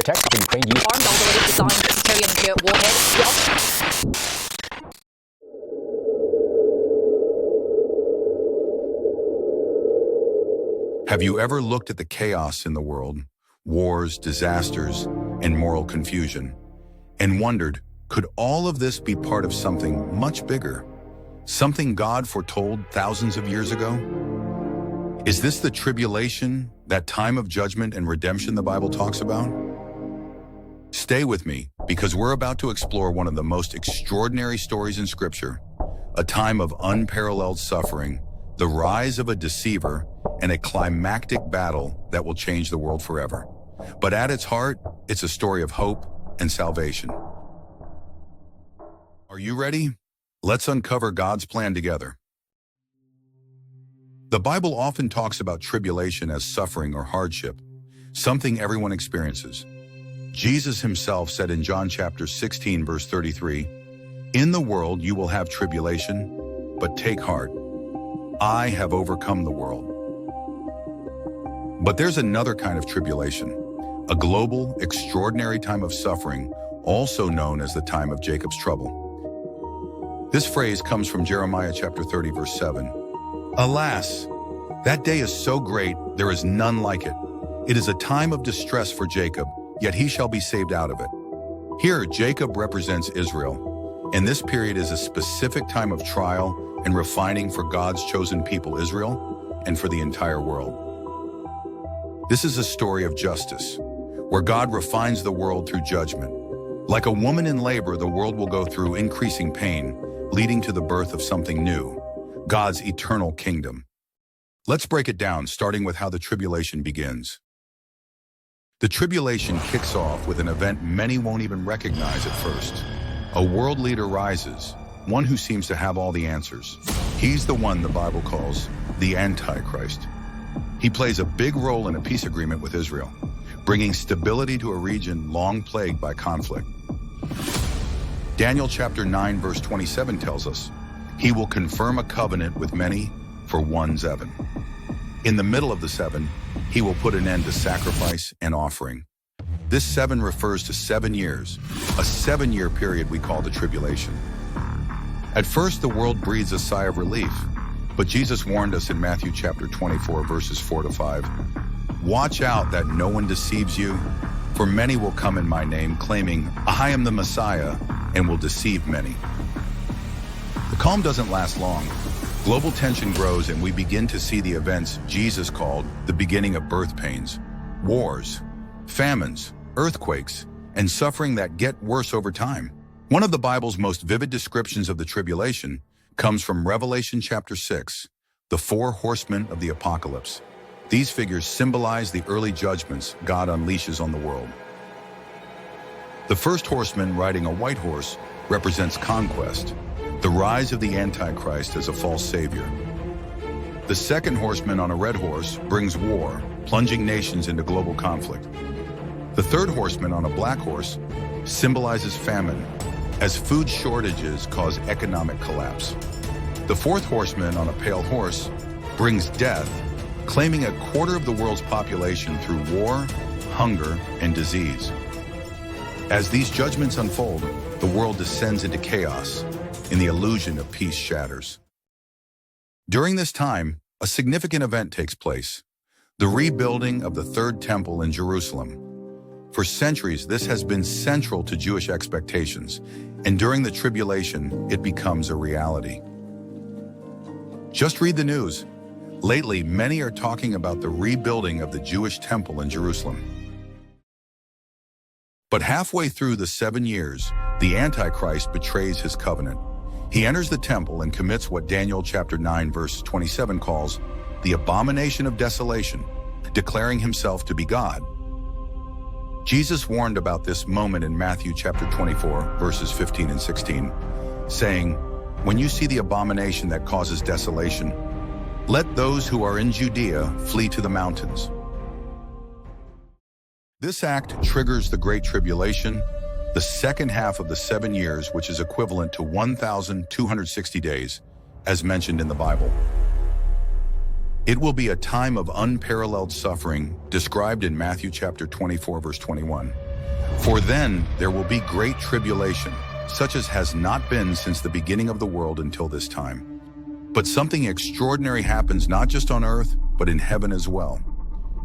protect Ukraine use armed automated design carry nuclear warhead. Have you ever looked at the chaos in the world, wars, disasters, and moral confusion, and wondered, could all of this be part of something much bigger? Something God foretold thousands of years ago? Is this the tribulation, that time of judgment and redemption the Bible talks about? Stay with me, because we're about to explore one of the most extraordinary stories in Scripture, a time of unparalleled suffering, the rise of a deceiver, and a climactic battle that will change the world forever. But at its heart, it's a story of hope and salvation. Are you ready? Let's uncover God's plan together. The Bible often talks about tribulation as suffering or hardship, something everyone experiences. Jesus himself said in John chapter 16, verse 33, "In the world you will have tribulation, but take heart. I have overcome the world." But there's another kind of tribulation, a global, extraordinary time of suffering, also known as the time of Jacob's trouble. This phrase comes from Jeremiah chapter 30, verse 7. "Alas, that day is so great, there is none like it. It is a time of distress for Jacob, yet he shall be saved out of it." Here, Jacob represents Israel, and this period is a specific time of trial and refining for God's chosen people, Israel, and for the entire world. This is a story of justice, where God refines the world through judgment. Like a woman in labor, the world will go through increasing pain, leading to the birth of something new, God's eternal kingdom. Let's break it down, starting with how the tribulation begins. The tribulation kicks off with an event many won't even recognize at first. A world leader rises, one who seems to have all the answers. He's the one the Bible calls the Antichrist. He plays a big role in a peace agreement with Israel, bringing stability to a region long plagued by conflict. Daniel chapter 9, verse 27 tells us, "He will confirm a covenant with many for one seven. In the middle of the seven, he will put an end to sacrifice and offering." This seven refers to 7 years, a 7-year period we call the tribulation. At first, the world breathes a sigh of relief, but Jesus warned us in Matthew chapter 24, verses 4 to 5, "Watch out that no one deceives you, for many will come in my name, claiming, 'I am the Messiah,' and will deceive many." The calm doesn't last long. Global tension grows, and we begin to see the events Jesus called the beginning of birth pains, wars, famines, earthquakes, and suffering that get worse over time. One of the Bible's most vivid descriptions of the tribulation comes from Revelation chapter 6, the 4 horsemen of the apocalypse. These figures symbolize the early judgments God unleashes on the world. The first horseman, riding a white horse, represents conquest, the rise of the Antichrist as a false savior. The second horseman on a red horse brings war, plunging nations into global conflict. The third horseman on a black horse symbolizes famine, as food shortages cause economic collapse. The fourth horseman on a pale horse brings death, claiming a quarter of the world's population through war, hunger, and disease. As these judgments unfold, the world descends into chaos, and the illusion of peace shatters. During this time, a significant event takes place, the rebuilding of the Third Temple in Jerusalem. For centuries, this has been central to Jewish expectations, and during the tribulation, it becomes a reality. Just read the news. Lately, many are talking about the rebuilding of the Jewish temple in Jerusalem. But halfway through the 7 years, the Antichrist betrays his covenant. He enters the temple and commits what Daniel chapter 9, verse 27 calls the Abomination of Desolation, declaring himself to be God. Jesus warned about this moment in Matthew chapter 24, verses 15 and 16, saying, "When you see the abomination that causes desolation, let those who are in Judea flee to the mountains." This act triggers the Great Tribulation, the second half of the 7 years, which is equivalent to 1,260 days, as mentioned in the Bible. It will be a time of unparalleled suffering, described in Matthew chapter 24, verse 21. For then there will be great tribulation, such as has not been since the beginning of the world until this time. But something extraordinary happens not just on earth, but in heaven as well.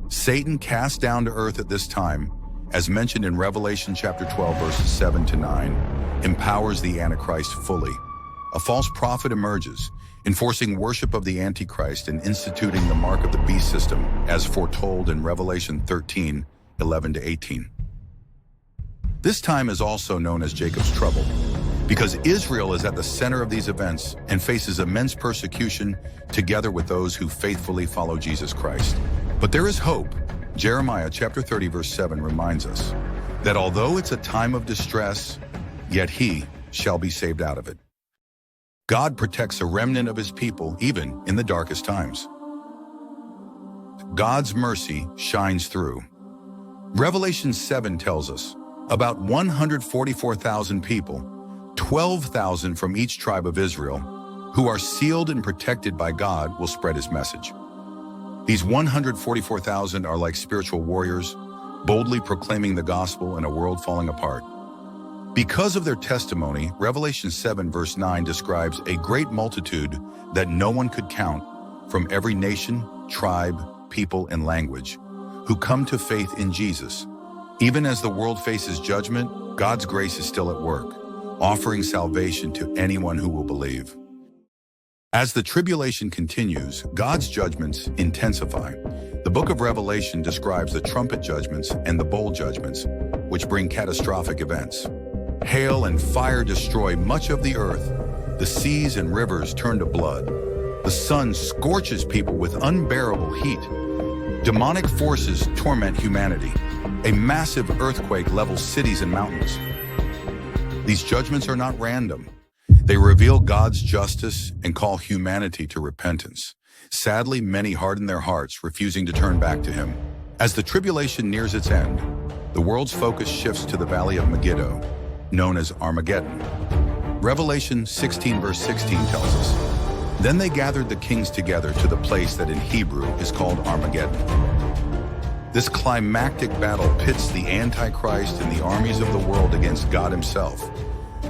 Satan cast down to earth at this time, as mentioned in Revelation chapter 12, verses 7 to 9, empowers the Antichrist fully. A false prophet emerges, enforcing worship of the Antichrist and instituting the mark of the beast system, as foretold in Revelation 13, 11 to 18. This time is also known as Jacob's trouble, because Israel is at the center of these events and faces immense persecution together with those who faithfully follow Jesus Christ. But there is hope. Jeremiah chapter 30, verse 7 reminds us that although it's a time of distress, yet he shall be saved out of it. God protects a remnant of his people even in the darkest times. God's mercy shines through. Revelation 7 tells us about 144,000 people, 12,000 from each tribe of Israel, who are sealed and protected by God, will spread his message. These 144,000 are like spiritual warriors, boldly proclaiming the gospel in a world falling apart. Because of their testimony, Revelation 7 verse 9 describes a great multitude that no one could count from every nation, tribe, people, and language, who come to faith in Jesus. Even as the world faces judgment, God's grace is still at work, offering salvation to anyone who will believe. As the tribulation continues, God's judgments intensify. The book of Revelation describes the trumpet judgments and the bowl judgments, which bring catastrophic events. Hail and fire destroy much of the earth. The seas and rivers turn to blood. The sun scorches people with unbearable heat. Demonic forces torment humanity. A massive earthquake levels cities and mountains. These judgments are not random. They reveal God's justice and call humanity to repentance. Sadly, many harden their hearts, refusing to turn back to him. As the tribulation nears its end, the world's focus shifts to the Valley of Megiddo, known as Armageddon. Revelation 16 verse 16 tells us, "Then they gathered the kings together to the place that in Hebrew is called Armageddon." This climactic battle pits the Antichrist and the armies of the world against God himself.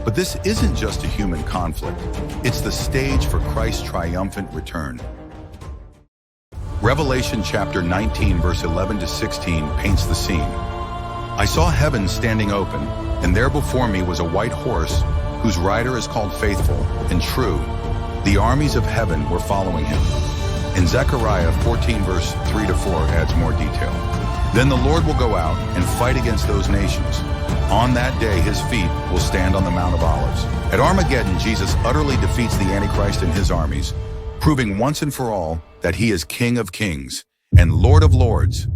But this isn't just a human conflict. It's the stage for Christ's triumphant return. Revelation chapter 19 verse 11 to 16 paints the scene. "I saw heaven standing open, and there before me was a white horse, whose rider is called Faithful and True. The armies of heaven were following him." And Zechariah 14 verse 3 to 4 adds more detail. "Then the Lord will go out and fight against those nations. On that day his feet will stand on the Mount of Olives." At Armageddon, Jesus utterly defeats the Antichrist and his armies, proving once and for all that he is King of Kings and Lord of Lords.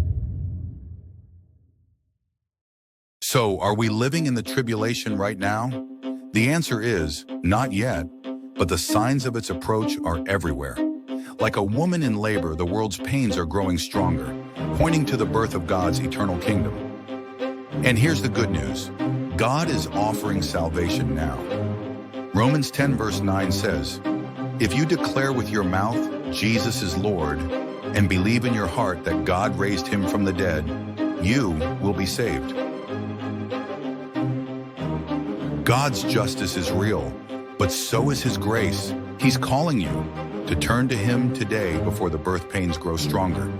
So, are we living in the tribulation right now? The answer is, not yet, but the signs of its approach are everywhere. Like a woman in labor, the world's pains are growing stronger, pointing to the birth of God's eternal kingdom. And here's the good news. God is offering salvation now. Romans 10 verse 9 says, "If you declare with your mouth Jesus is Lord, and believe in your heart that God raised him from the dead, you will be saved." God's justice is real, but so is his grace. He's calling you to turn to him today before the birth pains grow stronger.